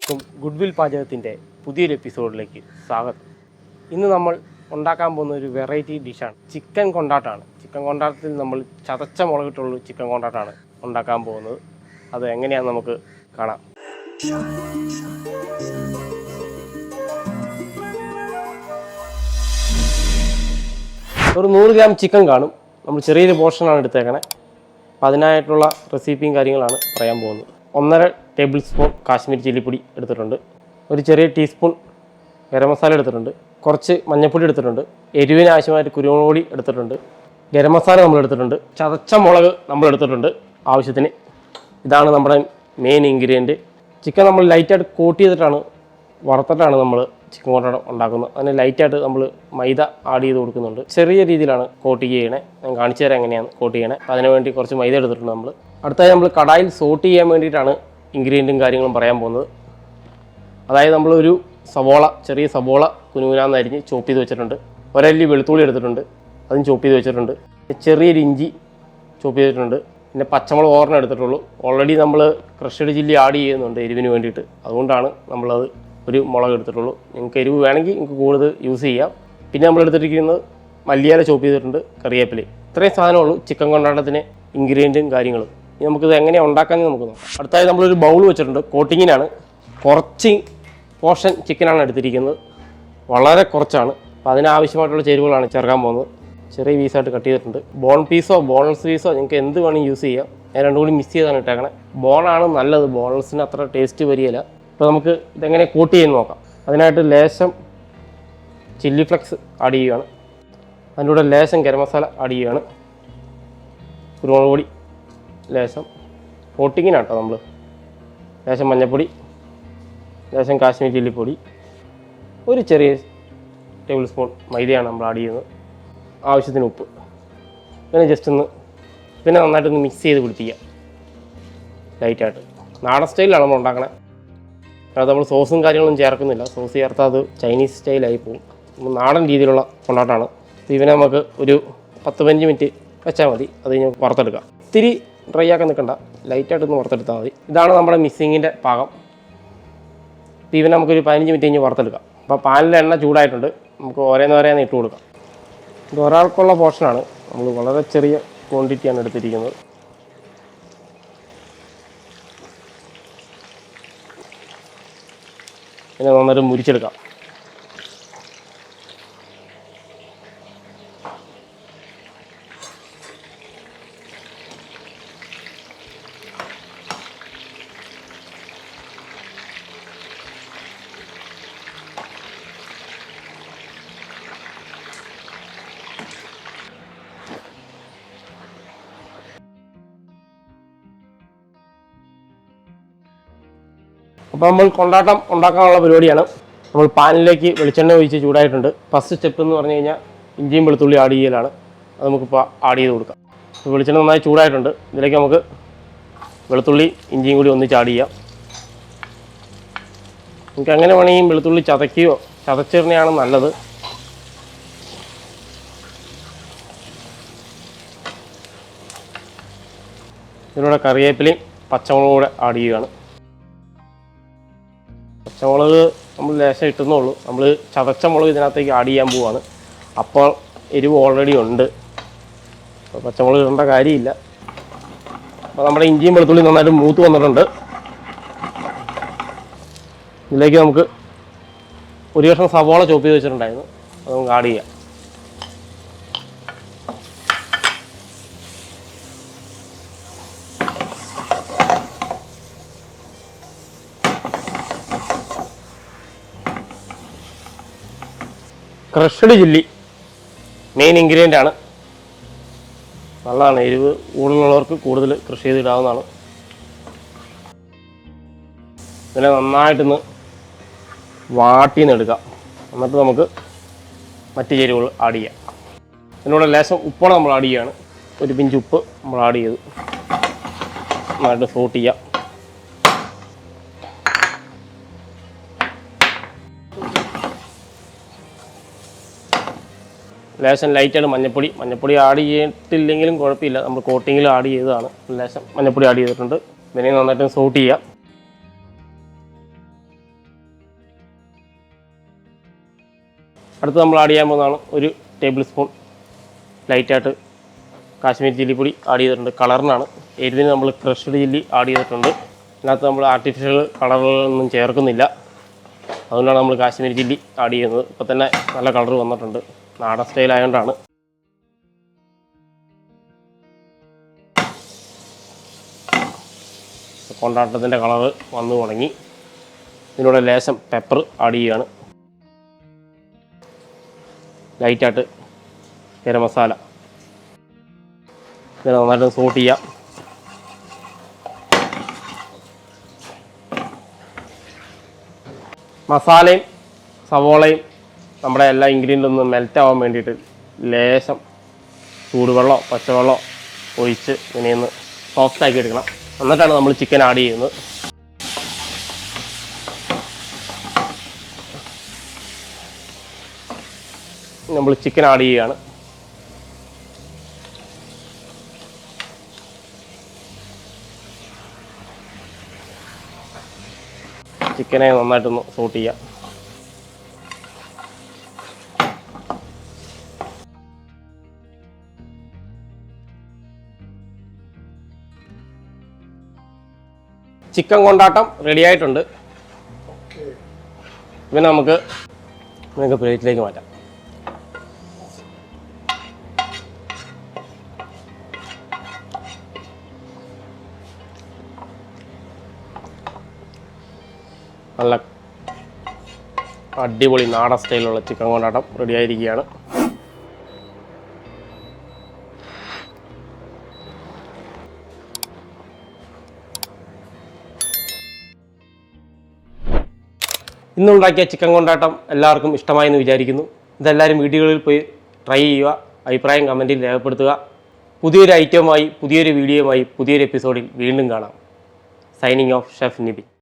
Goodwill പാചകത്തിൻ്റെ പുതിയൊരു എപ്പിസോഡിലേക്ക് സ്വാഗതം. ഇന്ന് നമ്മൾ ഉണ്ടാക്കാൻ പോകുന്ന ഒരു വെറൈറ്റി ഡിഷാണ്. ചിക്കൻ കൊണ്ടാട്ടമാണ്. ചിക്കൻ കൊണ്ടാട്ടത്തിൽ നമ്മൾ ചതച്ച മുളകിട്ടുള്ള ചിക്കൻ കൊണ്ടാട്ടമാണ് ഉണ്ടാക്കാൻ പോകുന്നത്. അത് എങ്ങനെയാണെന്ന് നമുക്ക് കാണാം. ഒരു 100 ഗ്രാം ചിക്കൻ കാണും. നമ്മൾ ചെറിയൊരു പോർഷനാണ് എടുത്തേക്കണേ. അപ്പം അതിനായിട്ടുള്ള റെസിപ്പിയും കാര്യങ്ങളാണ് പറയാൻ പോകുന്നത്. 1.5 ടേബിൾ സ്പൂൺ കാശ്മീരി ചില്ലിപ്പൊടി എടുത്തിട്ടുണ്ട്. ഒരു ചെറിയ ടീസ്പൂൺ ഗരം മസാല എടുത്തിട്ടുണ്ട്. കുറച്ച് മഞ്ഞൾപ്പൊടി എടുത്തിട്ടുണ്ട്. എരിവിന് ആവശ്യമായിട്ട് കുരുമുളക് പൊടി എടുത്തിട്ടുണ്ട്. ഗരം മസാല നമ്മൾ എടുത്തിട്ടുണ്ട്. ചതച്ച മുളക് നമ്മൾ എടുത്തിട്ടുണ്ട് ആവശ്യത്തിന്. ഇതാണ് നമ്മുടെ മെയിൻ ഇൻഗ്രീഡിയൻറ്റ്. ചിക്കൻ നമ്മൾ ലൈറ്റായിട്ട് കോട്ട് ചെയ്തിട്ടാണ്, വറുത്തിട്ടാണ് നമ്മൾ ചിക്കൻ കൊണ്ടാട്ടം ഉണ്ടാക്കുന്നത്. അതിന് ലൈറ്റായിട്ട് നമ്മൾ മൈദ ആഡ് ചെയ്ത് കൊടുക്കുന്നുണ്ട്. ചെറിയ രീതിയിലാണ് കോട്ട് ചെയ്യണേ. ഞാൻ കാണിച്ചു തരാം എങ്ങനെയാണ് കോട്ട് ചെയ്യണേ. അതിന് വേണ്ടി കുറച്ച് മൈദ എടുത്തിട്ടുണ്ട് നമ്മൾ. അടുത്തായി നമ്മൾ കടായിൽ സോട്ട് ചെയ്യാൻ വേണ്ടിയിട്ടാണ് ഇൻഗ്രീഡിയൻറ്റും കാര്യങ്ങളും പറയാൻ പോകുന്നത്. അതായത് നമ്മളൊരു സവോള, ചെറിയ സവോള കുനുകുനാന്ന് അരിഞ്ഞ് ചോപ്പ് ചെയ്ത് വെച്ചിട്ടുണ്ട്. ഒരല്ലി വെളുത്തുള്ളി എടുത്തിട്ടുണ്ട്, അതും ചോപ്പ് ചെയ്ത് വെച്ചിട്ടുണ്ട്. ചെറിയൊരു ഇഞ്ചി ചോപ്പ് ചെയ്തിട്ടുണ്ട്. പിന്നെ പച്ചമുളക് ഓർണം എടുത്തിട്ടുള്ളൂ. ഓൾറെഡി നമ്മൾ ക്രഷ്ഡ് ചില്ലി ആഡ് ചെയ്യുന്നുണ്ട് എരിവിന് വേണ്ടിയിട്ട്. അതുകൊണ്ടാണ് നമ്മളത് ഒരു മുളക് എടുത്തിട്ടുള്ളൂ. നിങ്ങൾക്ക് എരിവ് വേണമെങ്കിൽ നിങ്ങൾക്ക് കൂടുതൽ യൂസ് ചെയ്യാം. പിന്നെ നമ്മൾ എടുത്തിരിക്കുന്നത് മല്ലിയില ചോപ്പ് ചെയ്തിട്ടുണ്ട്, കറിവേപ്പില. ഇത്രയും സാധനമുള്ളൂ ചിക്കൻ കൊണ്ടാട്ടത്തിന് ഇൻഗ്രീഡിയൻറ്റും കാര്യങ്ങളും. ഇനി നമുക്കിത് എങ്ങനെയാണ് ഉണ്ടാക്കാമെന്ന് നമുക്ക് നോക്കാം. അടുത്തായി നമ്മളൊരു ബൗൾ വെച്ചിട്ടുണ്ട്. കോട്ടിങ്ങിനാണ്. കുറച്ച് പോർഷൻ ചിക്കനാണ് എടുത്തിരിക്കുന്നത്, വളരെ കുറച്ചാണ്. അപ്പോൾ അതിനാവശ്യമായിട്ടുള്ള ചേരുവകളാണ് ചേർക്കാൻ പോകുന്നത്. ചെറിയ പീസായിട്ട് കട്ട് ചെയ്തിട്ടുണ്ട്. ബോൺ പീസോ ബോൺലെസ് പീസോ നിങ്ങൾക്ക് എന്ത് വേണമെങ്കിൽ യൂസ് ചെയ്യാം. ഞാൻ രണ്ടും കൂടി മിക്സ് ചെയ്താണ് ഇട്ടേക്കണേ. ബോണാണ് നല്ലത്, ബോൺലെസ്സിന് അത്ര ടേസ്റ്റ് വരികയില്ല. അപ്പോൾ നമുക്ക് ഇതെങ്ങനെ കോട്ട് ചെയ്യുന്ന നോക്കാം. അതിനായിട്ട് ലേശം ചില്ലി ഫ്ലെക്സ് ആഡ് ചെയ്യുകയാണ്. അതിൻ്റെ കൂടെ ലേശം ഗരം മസാല ആഡ് ചെയ്യുകയാണ്. കുരുമുളക് പൊടി ലേശം, കോട്ടിങ്ങിനാട്ടോ നമ്മൾ. ലേശം മഞ്ഞൾപ്പൊടി, ലേശം കാശ്മീരി ചില്ലിപ്പൊടി, ഒരു ചെറിയ ടേബിൾ സ്പൂൺ മൈദയാണ് നമ്മൾ ആഡ് ചെയ്യുന്നത്. ആവശ്യത്തിന് ഉപ്പ്. പിന്നെ പിന്നെ നന്നായിട്ടൊന്ന് മിക്സ് ചെയ്ത് പിടിപ്പിക്കുക ലൈറ്റായിട്ട്. നാടൻ സ്റ്റൈലിലാണ് നമ്മൾ ഉണ്ടാക്കണേ. അത് നമ്മൾ സോസും കാര്യങ്ങളൊന്നും ചേർക്കുന്നില്ല. സോസ് ചേർത്താൽ അത് ചൈനീസ് സ്റ്റൈലായി പോകും. നമ്മൾ നാടൻ രീതിയിലുള്ള കൊണ്ടാട്ടമാണ്. ഇവനെ നമുക്ക് ഒരു 10-15 മിനിറ്റ് വെച്ചാൽ മതി. അത് കഴിഞ്ഞ് വറുത്തെടുക്കാം. ഇത്തിരി ഡ്രൈ ആക്കാൻ നിൽക്കണ്ട, ലൈറ്റായിട്ടൊന്ന് വറുത്തെടുത്താൽ മതി. ഇതാണ് നമ്മുടെ മിക്സിങ്ങിൻ്റെ പാകം. ഇവനെ നമുക്കൊരു 15 മിനിറ്റ് കഴിഞ്ഞ് വറുത്തെടുക്കാം. അപ്പോൾ പാനിലെ എണ്ണ ചൂടായിട്ടുണ്ട്. നമുക്ക് ഓരോന്നോരോന്ന് ഇട്ട് കൊടുക്കാം. ഇത് ഒരാൾക്കുള്ള പോർഷനാണ്. നമ്മൾ വളരെ ചെറിയ ക്വാണ്ടിറ്റിയാണ് എടുത്തിരിക്കുന്നത്. പിന്നെ നന്നായിട്ട് മുരിച്ചെടുക്കാം. അപ്പോൾ നമ്മൾ കൊണ്ടാട്ടം ഉണ്ടാക്കാനുള്ള പരിപാടിയാണ്. നമ്മൾ പാനിലേക്ക് വെളിച്ചെണ്ണ ഒഴിച്ച് ചൂടായിട്ടുണ്ട്. ഫസ്റ്റ് സ്റ്റെപ്പ് എന്ന് പറഞ്ഞു കഴിഞ്ഞാൽ ഇഞ്ചിയും വെളുത്തുള്ളി ആഡ് ചെയ്യലാണ്. അത് നമുക്കിപ്പോൾ ആഡ് ചെയ്ത് കൊടുക്കാം. അപ്പോൾ വെളിച്ചെണ്ണ നന്നായി ചൂടായിട്ടുണ്ട്. ഇതിലേക്ക് നമുക്ക് വെളുത്തുള്ളി ഇഞ്ചിയും കൂടി ഒന്നിച്ച് ആഡ് ചെയ്യാം. നമുക്ക് എങ്ങനെ വേണമെങ്കിൽ വെളുത്തുള്ളി ചതയ്ക്കുകയോ ചതച്ചിടുന്നതാണ് നല്ലത്. ഇതിലൂടെ കറിവേപ്പിലയും പച്ചമുളകും കൂടെ ആഡ് ചെയ്യുകയാണ്. പച്ചമുളക് നമ്മൾ ലേശം ഇട്ടുന്നുള്ളൂ. നമ്മൾ ചതച്ച മുളക് ഇതിനകത്തേക്ക് ആഡ് ചെയ്യാൻ പോവാണ്. അപ്പോൾ എരിവ് ഓൾറെഡി ഉണ്ട്, അപ്പോൾ പച്ചമുളക് ഇടേണ്ട കാര്യമില്ല. അപ്പോൾ നമ്മുടെ ഇഞ്ചിയും വെളുത്തുള്ളി നന്നായിട്ട് മൂത്ത് വന്നിട്ടുണ്ട്. ഇതിലേക്ക് നമുക്ക് ഒരു കഷ്ണം സവോള ചോപ്പ് ചെയ്ത് വെച്ചിട്ടുണ്ടായിരുന്നു, അത് നമുക്ക് ആഡ് ചെയ്യാം. ക്രഷ്ഡ് ചില്ലി മെയിൻ ഇൻഗ്രീഡിയൻ്റ് ആണ്. നല്ലതാണ്. എരിവ് കൂടുതലുള്ളവർക്ക് കൂടുതൽ കൃഷി ചെയ്തിടാവുന്നതാണ്. ഇതിനെ നന്നായിട്ടൊന്ന് വാട്ടിന്ന് എടുക്കാം. എന്നിട്ട് നമുക്ക് മറ്റ് ചേരുവകൾ ആഡ് ചെയ്യാം. ഇതിനോട് ലേശം ഉപ്പാണ് നമ്മൾ ആഡ് ചെയ്യുകയാണ്. ഒരു പിഞ്ച് ഉപ്പ് നമ്മൾ ആഡ് ചെയ്ത് നന്നായിട്ട് സോട്ട് ചെയ്യാം. ലേശം ലൈറ്റായിട്ട് മഞ്ഞപ്പൊടി ആഡ് ചെയ്തിട്ടില്ലെങ്കിലും കുഴപ്പമില്ല, നമ്മൾ കോട്ടിങ്ങിൽ ആഡ് ചെയ്തതാണ്. ലേശം മഞ്ഞപ്പൊടി ആഡ് ചെയ്തിട്ടുണ്ട്. ഇതിനെ നന്നായിട്ട് സോട്ട് ചെയ്യാം. അടുത്ത് നമ്മൾ ആഡ് ചെയ്യാൻ പോകുന്നതാണ് 1 ടേബിൾ സ്പൂൺ ലൈറ്റായിട്ട് കാശ്മീരി ചില്ലിപ്പൊടി ആഡ് ചെയ്തിട്ടുണ്ട്. കളറിനാണ്. എരിവിന് നമ്മൾ ക്രഷ്ഡ് ചില്ലി ആഡ് ചെയ്തിട്ടുണ്ട്. ഇതിനകത്ത് നമ്മൾ ആർട്ടിഫിഷ്യൽ കളറുകളൊന്നും ചേർക്കുന്നില്ല. അതുകൊണ്ടാണ് നമ്മൾ കാശ്മീരി ചില്ലി ആഡ് ചെയ്യുന്നത്. ഇപ്പോൾ തന്നെ നല്ല കളർ വന്നിട്ടുണ്ട്. നാടൻ സ്റ്റൈൽ ആയതുകൊണ്ടാണ്. കൊണ്ടാട്ടത്തിൻ്റെ കളറ് വന്നു തുടങ്ങി. ഇതിലൂടെ ലേശം പെപ്പർ ആഡ് ചെയ്യുകയാണ്. ലൈറ്റായിട്ട് ഗരം മസാല. ഇതിനെ നന്നായിട്ട് സോട്ട് ചെയ്യാം. മസാലയും സവോളയും നമ്മുടെ എല്ലാ ഇൻഗ്രീഡിയൻ്റും ഒന്ന് മെൽറ്റ് ആവാൻ വേണ്ടിയിട്ട് ലേശം ചൂടുവെള്ളമോ പച്ചവെള്ളമോ ഒഴിച്ച് ഇതിനെയൊന്ന് സോഫ്റ്റാക്കി എടുക്കണം. എന്നിട്ടാണ് നമ്മൾ ചിക്കൻ ആഡ് ചെയ്യുന്നത്. നമ്മൾ ചിക്കൻ ആഡ് ചെയ്യുകയാണ്. ചിക്കനെ നന്നായിട്ടൊന്ന് സോട്ട് ചെയ്യാം. ചിക്കൻ കൊണ്ടാട്ടം റെഡി ആയിട്ടുണ്ട്. പിന്നെ നമുക്ക് പ്ലേറ്റിലേക്ക് മാറ്റാം. നല്ല അടിപൊളി നാടൻ സ്റ്റൈലുള്ള ചിക്കൻ കൊണ്ടാട്ടം റെഡി ആയിരിക്കുകയാണ്. ഇന്നുണ്ടാക്കിയ ചിക്കൻ കൊണ്ടാട്ടം എല്ലാവർക്കും ഇഷ്ടമായി എന്ന് വിചാരിക്കുന്നു. ഇതെല്ലാവരും വീഡിയോകളിൽ പോയി ട്രൈ ചെയ്യുക. അഭിപ്രായം കമൻറ്റിൽ രേഖപ്പെടുത്തുക. പുതിയൊരു ഐറ്റവുമായി പുതിയൊരു വീഡിയോയുമായി പുതിയൊരു എപ്പിസോഡിൽ വീണ്ടും കാണാം. Signing off chef Nibin.